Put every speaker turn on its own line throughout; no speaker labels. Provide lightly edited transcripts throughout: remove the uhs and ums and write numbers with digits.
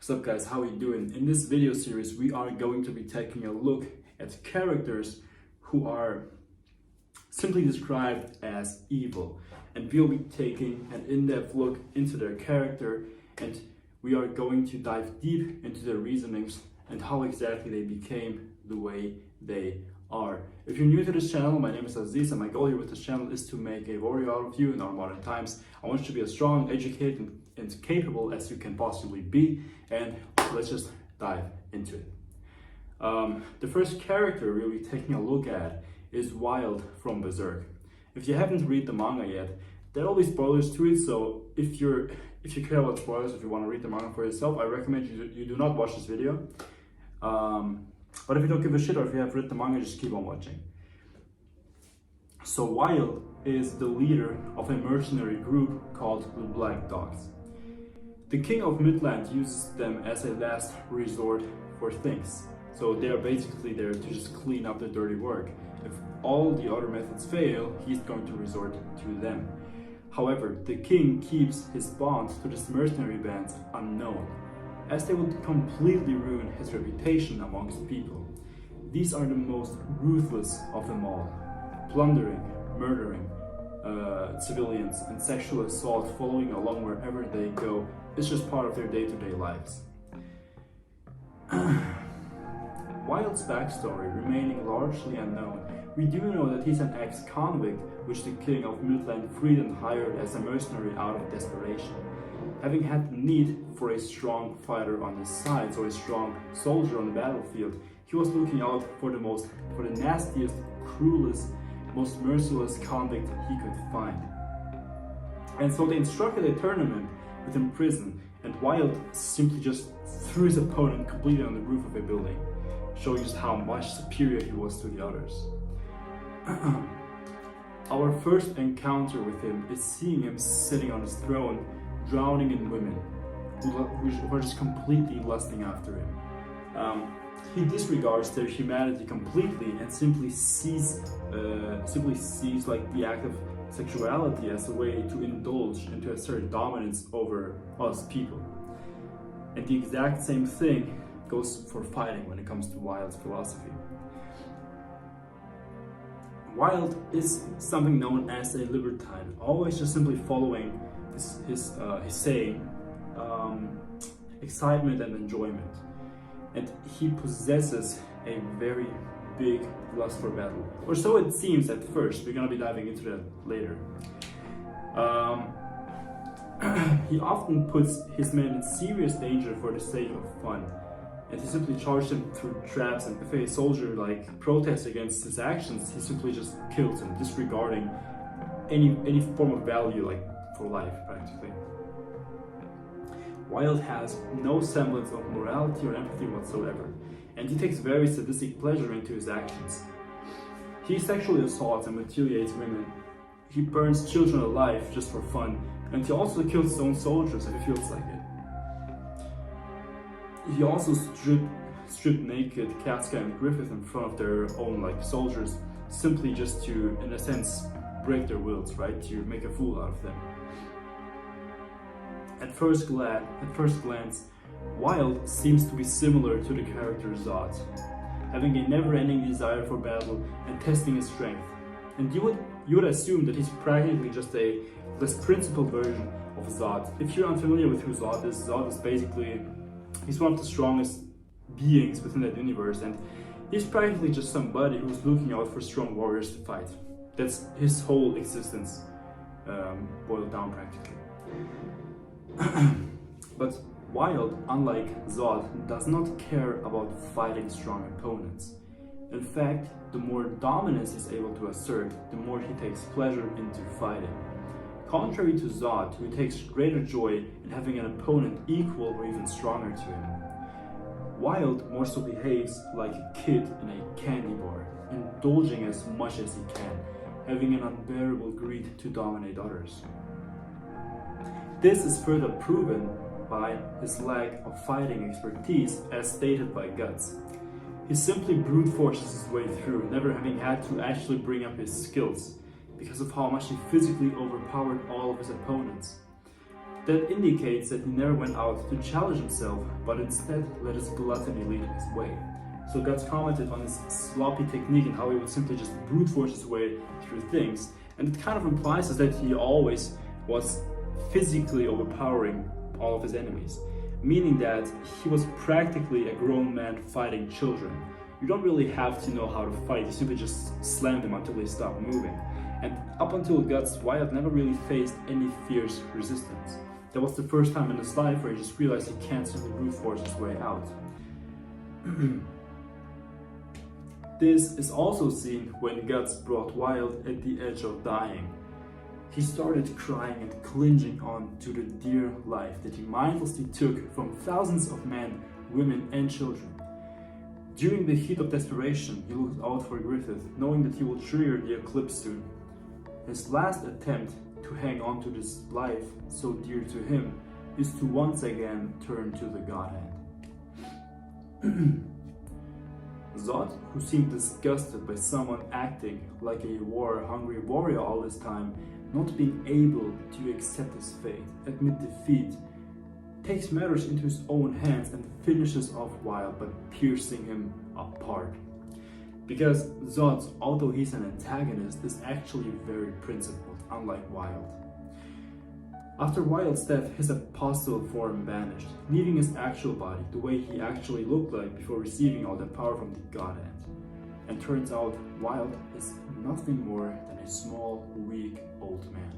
What's up guys, how are you doing? In this video series we are going to be taking a look at characters who are simply described as evil, and we'll be taking an in-depth look into their character, and we are going to dive deep into their reasonings and how exactly they became the way they are. If you're new to this channel, my name is Aziz and my goal here with this channel is to make a warrior out of you in our modern times. I want you to be as strong, educated and capable as you can possibly be, and let's just dive into it. The first character we'll be taking a look at is Wyald from Berserk. If you haven't read the manga yet, there will be spoilers to it, so if you care about spoilers, if you want to read the manga for yourself, I recommend you do not watch this video. But if you don't give a shit, or if you have read the manga, just keep on watching. So Wyald is the leader of a mercenary group called the Black Dogs. The king of Midland uses them as a last resort for things. So they are basically there to just clean up the dirty work. If all the other methods fail, he's going to resort to them. However, the king keeps his bonds to this mercenary band unknown, as they would completely ruin his reputation amongst people. These are the most ruthless of them all, plundering, murdering civilians, and sexual assault following along wherever they go. It's just part of their day-to-day lives. Wyald's backstory remaining largely unknown, we do know that he's an ex-convict which the king of Midland freed and hired as a mercenary out of desperation. Having had the need for a strong fighter on his side, so a strong soldier on the battlefield, he was looking out for the nastiest, cruelest, most merciless convict he could find. And so they instructed a tournament within prison, and Wyald simply just threw his opponent completely on the roof of a building, showing just how much superior he was to the others. Our first encounter with him is seeing him sitting on his throne, drowning in women who are just completely lusting after him. He disregards their humanity completely and simply sees like the act of sexuality as a way to indulge and to assert dominance over us people. And the exact same thing goes for fighting when it comes to Wyald's philosophy. Wyald is something known as a libertine, always just simply following his saying, excitement and enjoyment. And he possesses a very big lust for battle, or so it seems at first. We're gonna be diving into that later. He often puts his men in serious danger for the sake of fun, and he simply charges them through traps, and if a soldier protests against his actions, he simply just kills him, disregarding any form of value for life practically. Wyald has no semblance of morality or empathy whatsoever, and he takes very sadistic pleasure into his actions. He sexually assaults and mutilates women. He burns children alive just for fun, and he also kills his own soldiers if he feels like it. He also stripped naked Casca and Griffith in front of their own soldiers, simply just to, in a sense, break their wills, right? To make a fool out of them. At first glance, Wyald seems to be similar to the character Zod, having a never-ending desire for battle and testing his strength. And you would assume that he's practically just a less principled version of Zod. If you're unfamiliar with who Zod is basically, he's one of the strongest beings within that universe, and he's practically just somebody who's looking out for strong warriors to fight. That's his whole existence boiled down practically. But Wyald, unlike Zod, does not care about fighting strong opponents. In fact, the more dominance he's able to assert, the more he takes pleasure into fighting. Contrary to Zod, who takes greater joy in having an opponent equal or even stronger to him, Wyald more so behaves like a kid in a candy bar, indulging as much as he can, having an unbearable greed to dominate others. This is further proven by his lack of fighting expertise, as stated by Guts. He simply brute forces his way through, never having had to actually bring up his skills, because of how much he physically overpowered all of his opponents. That indicates that he never went out to challenge himself, but instead let his gluttony lead his way. So Guts commented on his sloppy technique and how he would simply just brute force his way through things, and it kind of implies that he always was physically overpowering all of his enemies, meaning that he was practically a grown man fighting children. You don't really have to know how to fight, you simply just slam them until they stop moving. And up until Guts, Wyald never really faced any fierce resistance. That was the first time in his life where he just realized he can't simply brute force his way out. This is also seen when Guts brought Wyald at the edge of dying. He started crying and clinging on to the dear life that he mindlessly took from thousands of men, women and children. During the heat of desperation, he looked out for Griffith, knowing that he will trigger the eclipse soon. His last attempt to hang on to this life so dear to him is to once again turn to the Godhead. Zod, who seemed disgusted by someone acting like a war-hungry warrior all this time, not being able to accept his fate, admit defeat, takes matters into his own hands and finishes off Wyald by piercing him apart. Because Zod, although he's an antagonist, is actually very principled, unlike Wyald. After Wyald's death, his apostle form vanished, leaving his actual body the way he actually looked like before receiving all the power from the Godhead. And turns out, Wyald is nothing more than a small, weak, old man.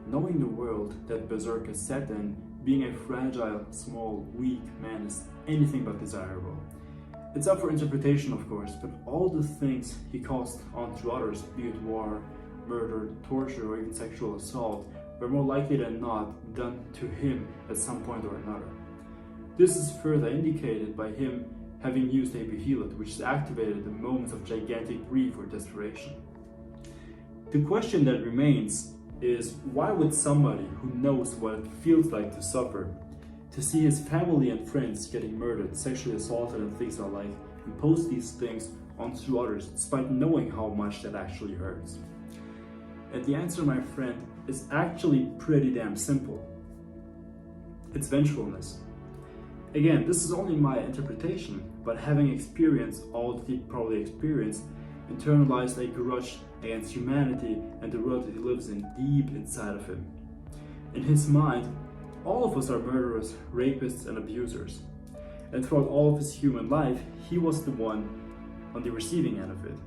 Knowing the world that Berserk is set in, being a fragile, small, weak man is anything but desirable. It's up for interpretation, of course, but all the things he caused onto others, be it war, murder, torture, or even sexual assault, were more likely than not done to him at some point or another. This is further indicated by him having used a behelit, which is activated in moments of gigantic grief or desperation. The question that remains is, why would somebody who knows what it feels like to suffer, to see his family and friends getting murdered, sexually assaulted and things alike, impose these things onto others despite knowing how much that actually hurts? And the answer, my friend, is actually pretty damn simple. It's vengefulness. Again, this is only my interpretation, but having experienced all that he probably experienced, internalized a grudge against humanity and the world that he lives in deep inside of him. In his mind, all of us are murderers, rapists, and abusers. And throughout all of his human life, he was the one on the receiving end of it.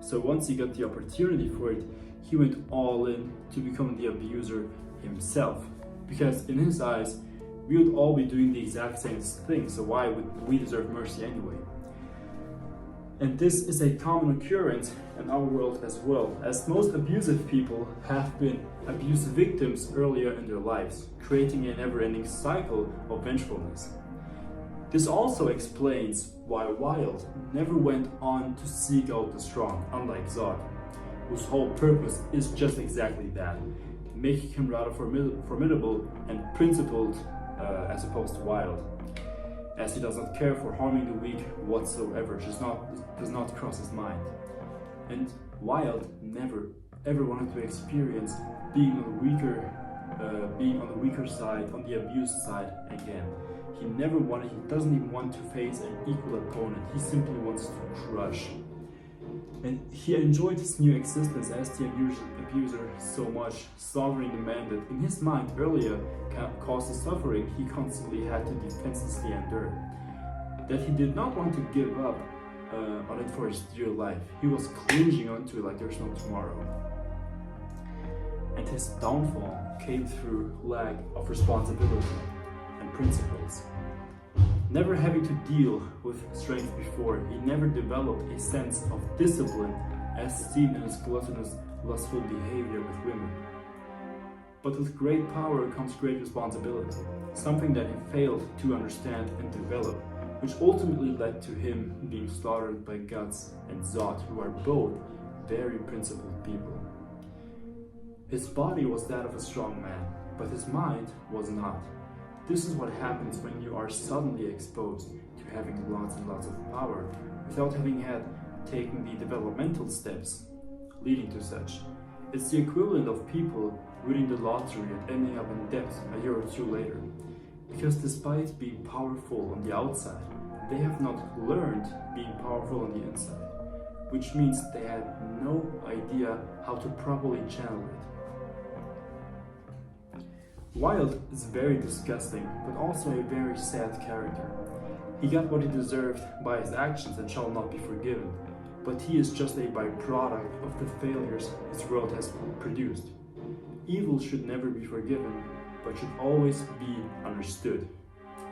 So once he got the opportunity for it, he went all in to become the abuser himself. Because in his eyes, we would all be doing the exact same thing, so why would we deserve mercy anyway? And this is a common occurrence in our world as well, as most abusive people have been abuse victims earlier in their lives, creating a never-ending cycle of vengefulness. This also explains why Wyald never went on to seek out the strong, unlike Zod, whose whole purpose is just exactly that, making him rather formidable and principled as opposed to Wyald, as he does not care for harming the weak whatsoever, does not cross his mind. And Wyald never ever wanted to experience being on the weaker side, on the abused side again. He doesn't even want to face an equal opponent, he simply wants to crush. And he enjoyed his new existence as the abuser so much, slaughtering the man that in his mind earlier caused the suffering he constantly had to defenselessly endure. That he did not want to give up on it for his dear life. He was clinging onto it like there's no tomorrow. And his downfall came through lack of responsibility and principles. Never having to deal with strength before, he never developed a sense of discipline as seen in his gluttonous, lustful behavior with women. But with great power comes great responsibility, something that he failed to understand and develop, which ultimately led to him being slaughtered by Guts and Zod, who are both very principled people. His body was that of a strong man, but his mind was not. This is what happens when you are suddenly exposed to having lots and lots of power without having had taken the developmental steps leading to such. It's the equivalent of people winning the lottery and ending up in debt a year or two later. Because despite being powerful on the outside, they have not learned being powerful on the inside, which means they had no idea how to properly channel it. Wyald is very disgusting, but also a very sad character. He got what he deserved by his actions and shall not be forgiven, but he is just a byproduct of the failures his world has produced. Evil should never be forgiven, but should always be understood.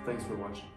Thanks for watching.